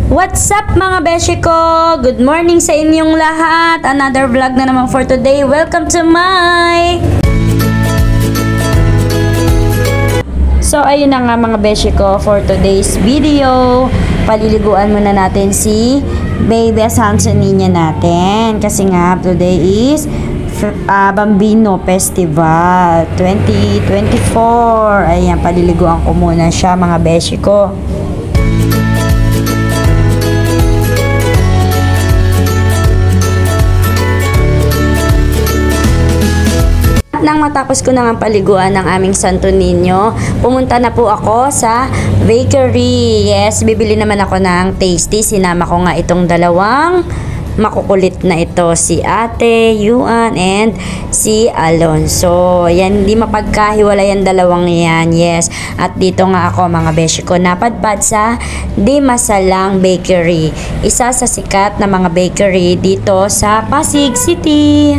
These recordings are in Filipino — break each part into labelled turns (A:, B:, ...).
A: What's up mga beshi ko? Good morning sa inyong lahat. Another vlog na naman for today. Welcome to my... So ayun na nga mga beshi ko for today's video. Paliliguan muna natin si Baby Sansonia natin. Kasi nga today is Bambino Festival 2024. Ayan, paliliguan ko muna siya mga beshi ko. Nang matapos ko na nga paliguan ng aming Santo Niño, pumunta na po ako sa bakery. Yes, bibili naman ako ng tasty. Sinama ko nga itong dalawang makukulit na ito, si Ate Yuan and si Alonso. Yan, hindi mapagkahiwalay ang dalawang yan. Yes, at dito nga ako mga beshi ko napadpad sa Di Masalang Bakery, isa sa sikat na mga bakery dito sa Pasig City.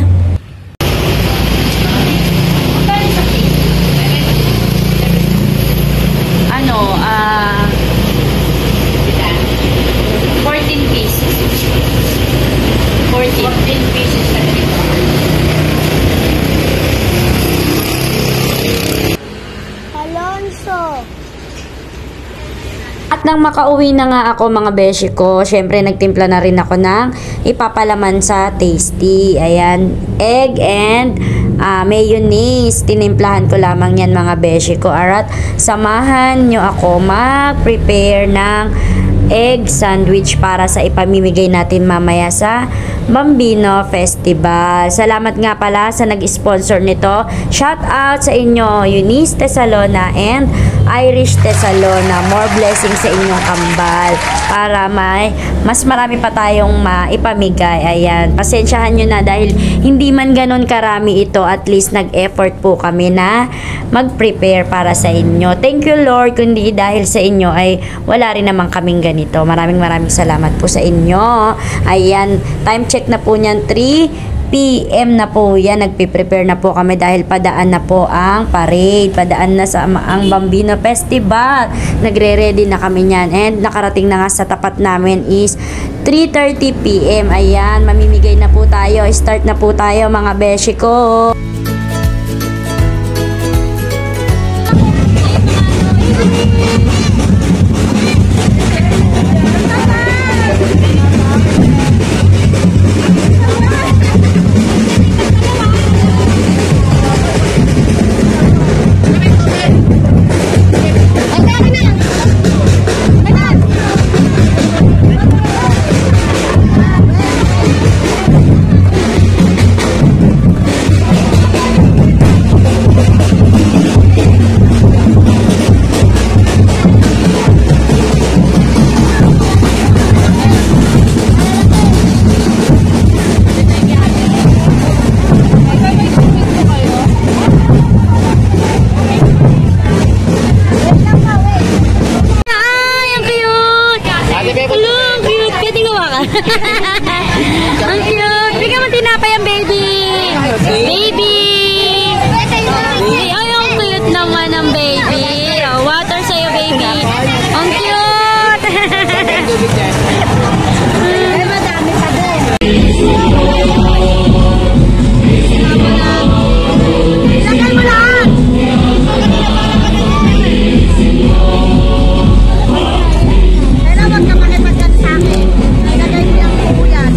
A: At nang makauwi na nga ako mga beshi ko, syempre nagtimpla na rin ako ng ipapalaman sa tasty. Ayan, egg and mayonnaise. Tinimplahan ko lamang yan mga beshi ko. Arat, samahan nyo ako mag-prepare ng egg sandwich para sa ipamimigay natin mamaya sa Bambino Festival. Salamat nga pala sa nag-sponsor nito. Shout out sa inyo, Eunice Tesalona and Irish Tesalona. More blessings sa inyong kambal para mas marami pa tayong maipamigay. Ayan, pasensyahan nyo na dahil hindi man ganon karami ito. At least nag-effort po kami na mag-prepare para sa inyo. Thank you Lord, kundi dahil sa inyo ay wala rin naman kaming ganito. Maraming salamat po sa inyo. Ayan, time check na po niyan 3 PM na po yan. Nagpiprepare na po kami dahil padaan na po ang parade. Padaan na sa ang Bambino Festival. Nagre-ready na kami niyan. And nakarating na nga sa tapat namin is 3:30 PM. Ayan, mamimigay na po tayo. Start na po tayo mga beshi ko. Ang cute! Bigyan mo tinapay ang baby! Baby! Ay, ang cute naman ng baby! Oh, water sa'yo, baby! Ang cute! Madami pa din! Ilagay mo lahat! Pero wag ka makipagkat sa akin. Ilagay mo lang po yan.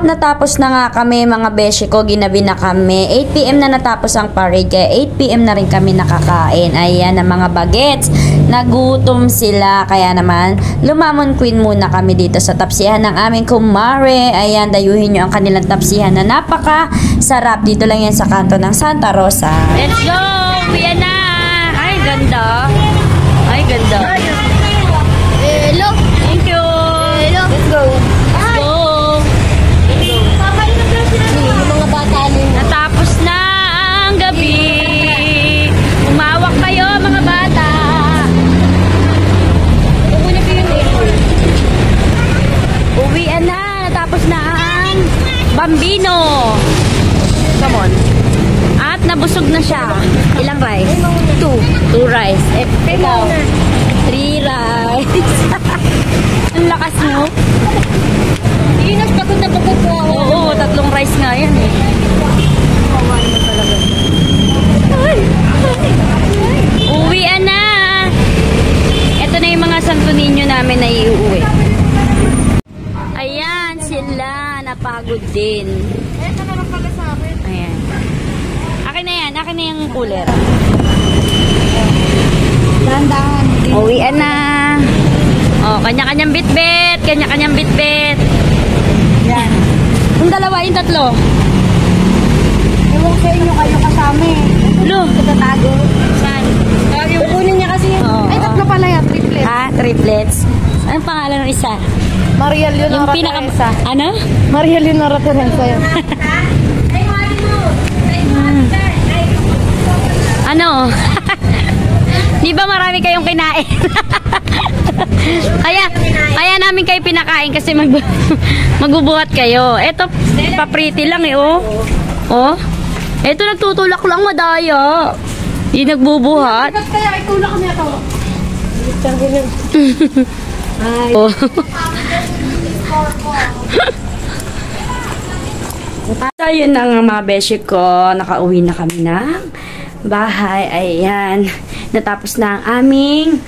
A: At natapos na nga kami mga beshi ko, ginabi na kami. 8 PM na natapos ang parade, kaya 8 PM na rin kami nakakain. Ayan ang mga bagets. Nagutom sila, kaya naman lumamon queen muna kami dito sa tapsihan ng aming kumare. Ayan, dayuhin nyo ang kanilang tapsihan na napaka sarap. Dito lang yan sa kanto ng Santa Rosa. Let's go! Uwi na! Ay, ganda! Ay, ganda!
B: Hello.
A: Thank you!
B: Hello. Let's go. Yung mga bata
A: Natapos na ang gabi. Umawak kayo mga bata. Uwian na. Natapos na ang Bambino. Come on. At nabusog na siya. Ilang rice? 2. 2 rice. Ikaw? 3 rice. Ang lakas mo.
B: Inas, pagod na pagod po ako.
A: Oo, 3 rice nga yan eh. Uwian na! Ito na yung mga Santo Niño namin na iuwi. Ayan, sila. Napagod din.
B: Ito naman pala sa akin.
A: Ayan. Akin na yan. Akin na yung cooler.
B: Dahan-dahan.
A: Uwian na. Oh, kanya-kanyang bit-bit. Kanya-kanyang bit-bit.
B: Yan.
A: Yung dalawa, yung 3.
B: Ewan sa inyo kayo kasama eh.
A: Lo.
B: Tatago.
A: Saan?
B: Yung kunin niya kasi yun.
A: Oo.
B: Ay, 3 pala yan. Triplet.
A: Ah, triplets. Anong pangalan ng isa?
B: Maria Leonora
A: Yung pinaka...
B: Teresa.
A: Ano?
B: Maria Leonora Teresa yun.
A: Ano? Di ba marami kayong kinain? kaya namin kayo pinakain kasi magbubuhat kayo. Eto, papriti lang eh, oh. Oh. Eto, nagtutulak lang, madaya. Di nagbubuhat.
B: Bakit kaya itulak niya to? Ay.
A: Oh. So, yun na nga mga beshi ko. Nakauwi na kami ng bahay. Ayan. Natapos na ang aming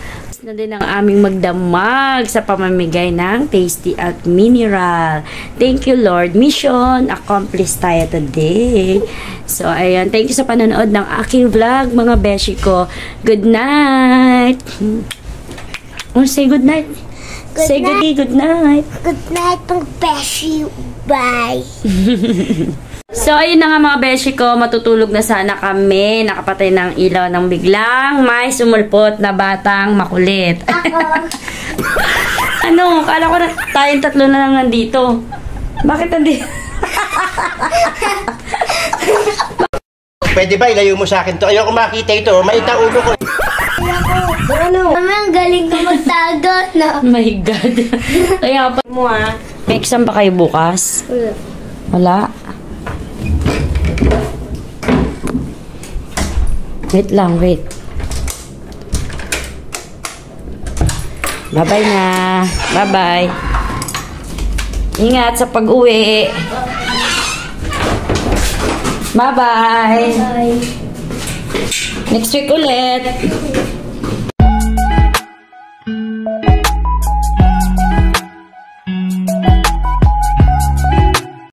A: na din ang aming magdamag sa pamamigay ng tasty at mineral. Thank you, Lord. Mission accomplished tayo today. So, ayan. Thank you sa panonood ng aking vlog, mga beshi ko. Good night. Oh, say good night. Say good night.
B: Good night, pang beshi. Bye.
A: So, ayun na nga mga beshi ko, matutulog na sana kami. Nakapatay ng ilaw ng biglang may sumulpot na batang makulit.
B: Ako.
A: Ano? Kala ko na tayong 3 na lang nandito. Bakit nandito?
C: Pwede ba ilayo mo sa akin to? Ayoko makita ito. Maita ulo ko.
B: Ano? Mami, ang galing ko magtago, no?
A: Oh my God. Kaya pa mo may exam ba kayo bukas? Wala. Wait lang, wait. Bye-bye na. Bye-bye. Ingat sa pag-uwi. Bye-bye.
B: Bye.
A: Next week ulit.